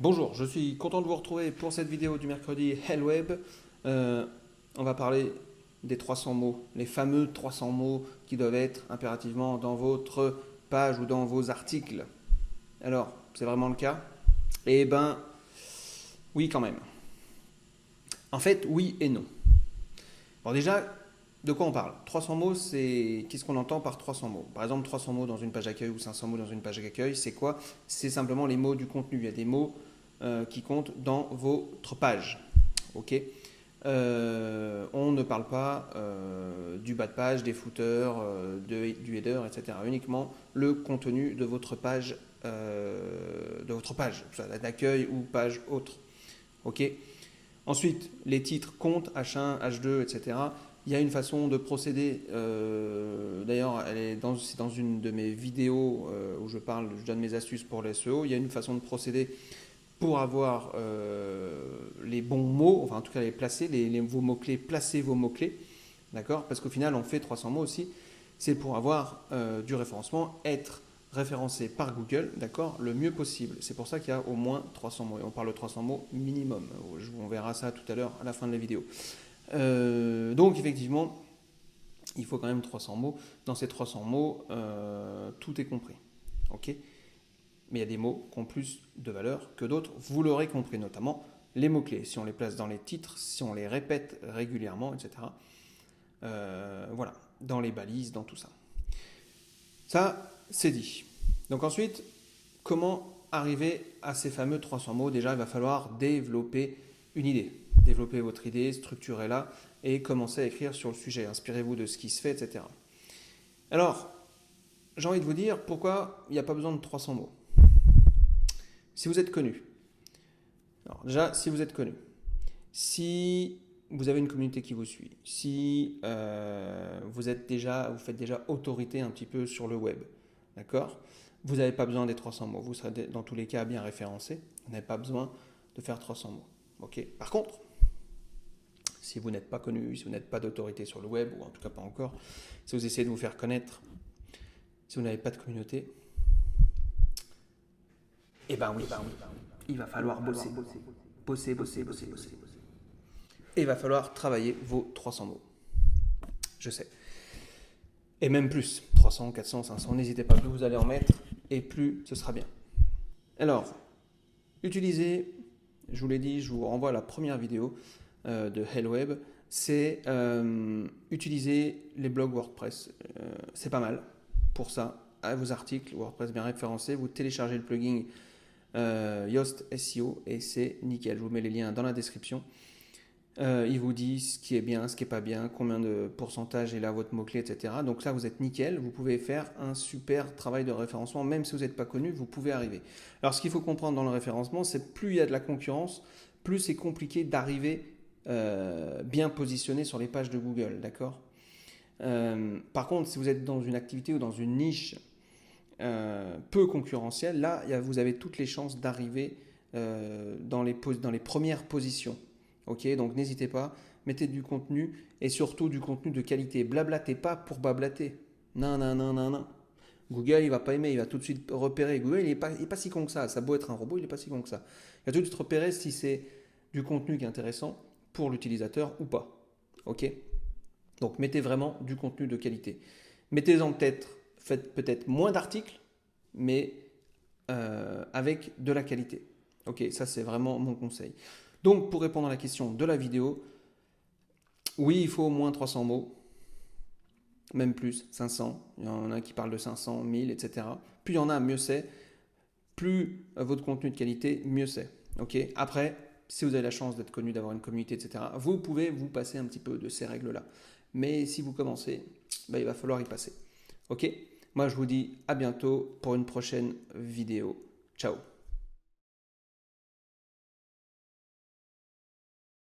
Bonjour, je suis content de vous retrouver pour cette vidéo du mercredi Hellweb. On va parler des 300 mots, les fameux 300 mots qui doivent être impérativement dans votre page ou dans vos articles. Alors, c'est vraiment le cas? Eh ben, oui quand même. En fait, oui et non. Bon déjà, de quoi on parle? 300 mots, c'est... Qu'est-ce qu'on entend par 300 mots? Par exemple, 300 mots dans une page d'accueil ou 500 mots dans une page d'accueil, c'est quoi? C'est simplement les mots du contenu. Il y a des mots qui comptent dans votre page. Ok. On ne parle pas du bas de page, des footers, du header, etc. Uniquement le contenu de votre page, soit d'accueil ou page autre. Ok. Ensuite, les titres comptent, H1, H2, etc. Il y a une façon de procéder. D'ailleurs, c'est dans une de mes vidéos où je donne mes astuces pour les SEO. Il y a une façon de procéder pour avoir les bons mots, enfin en tout cas les placer, vos mots-clés, placer vos mots-clés, d'accord? Parce qu'au final, on fait 300 mots aussi, c'est pour avoir du référencement, être référencé par Google, d'accord, le mieux possible. C'est pour ça qu'il y a au moins 300 mots, et on parle de 300 mots minimum. On verra ça tout à l'heure à la fin de la vidéo. Donc effectivement, il faut quand même 300 mots. Dans ces 300 mots, tout est compris, ok? Mais il y a des mots qui ont plus de valeur que d'autres, vous l'aurez compris, notamment les mots-clés. Si on les place dans les titres, si on les répète régulièrement, etc. Voilà, dans les balises, dans tout ça. Ça, c'est dit. Donc ensuite, comment arriver à ces fameux 300 mots? Déjà, il va falloir développer une idée. Développer votre idée, structurez-la et commencez à écrire sur le sujet. Inspirez-vous de ce qui se fait, etc. Alors, j'ai envie de vous dire pourquoi il n'y a pas besoin de 300 mots. Si vous êtes connu, alors déjà, si vous êtes connu, si vous avez une communauté qui vous suit, si vous faites déjà autorité un petit peu sur le web, d'accord? Vous n'avez pas besoin des 300 mots, vous serez dans tous les cas bien référencé, vous n'avez pas besoin de faire 300 mots. Ok. Par contre, si vous n'êtes pas connu, si vous n'êtes pas d'autorité sur le web, ou en tout cas pas encore, si vous essayez de vous faire connaître, si vous n'avez pas de communauté, eh ben oui, il va falloir bosser. Bosser. Et il va falloir travailler vos 300 mots. Je sais. Et même plus. 300, 400, 500, n'hésitez pas. Plus vous allez en mettre, et plus ce sera bien. Alors, utilisez, je vous l'ai dit, je vous renvoie à la première vidéo de Hellweb, c'est utiliser les blogs WordPress. C'est pas mal pour ça. À vos articles WordPress bien référencés, vous téléchargez le plugin Yoast SEO et c'est nickel. Je vous mets les liens dans la description. Il vous dit ce qui est bien, ce qui n'est pas bien, combien de pourcentage est là votre mot-clé, etc. Donc là, vous êtes nickel. Vous pouvez faire un super travail de référencement. Même si vous n'êtes pas connu, vous pouvez arriver. Alors, ce qu'il faut comprendre dans le référencement, c'est plus il y a de la concurrence, plus c'est compliqué d'arriver bien positionné sur les pages de Google, d'accord? Par contre, si vous êtes dans une activité ou dans une niche peu concurrentielle, là, vous avez toutes les chances d'arriver dans les premières positions. Ok, donc n'hésitez pas, mettez du contenu et surtout du contenu de qualité. Blablatez pas pour blablater. Non. Google, il va pas aimer, il va tout de suite repérer. Google, il est pas si con que ça. Ça a beau être un robot, il est pas si con que ça. Il va tout de suite repérer si c'est du contenu qui est intéressant pour l'utilisateur ou pas. Ok. Donc mettez vraiment du contenu de qualité. Mettez-en peut-être, faites peut-être moins d'articles, mais avec de la qualité. Ok, ça c'est vraiment mon conseil. Donc pour répondre à la question de la vidéo, oui, il faut au moins 300 mots, même plus, 500. Il y en a qui parlent de 500, 1000, etc. Plus il y en a, mieux c'est. Plus votre contenu de qualité, mieux c'est. Ok. Après, si vous avez la chance d'être connu, d'avoir une communauté, etc., vous pouvez vous passer un petit peu de ces règles-là. Mais si vous commencez, il va falloir y passer. Ok. Moi, je vous dis à bientôt pour une prochaine vidéo. Ciao.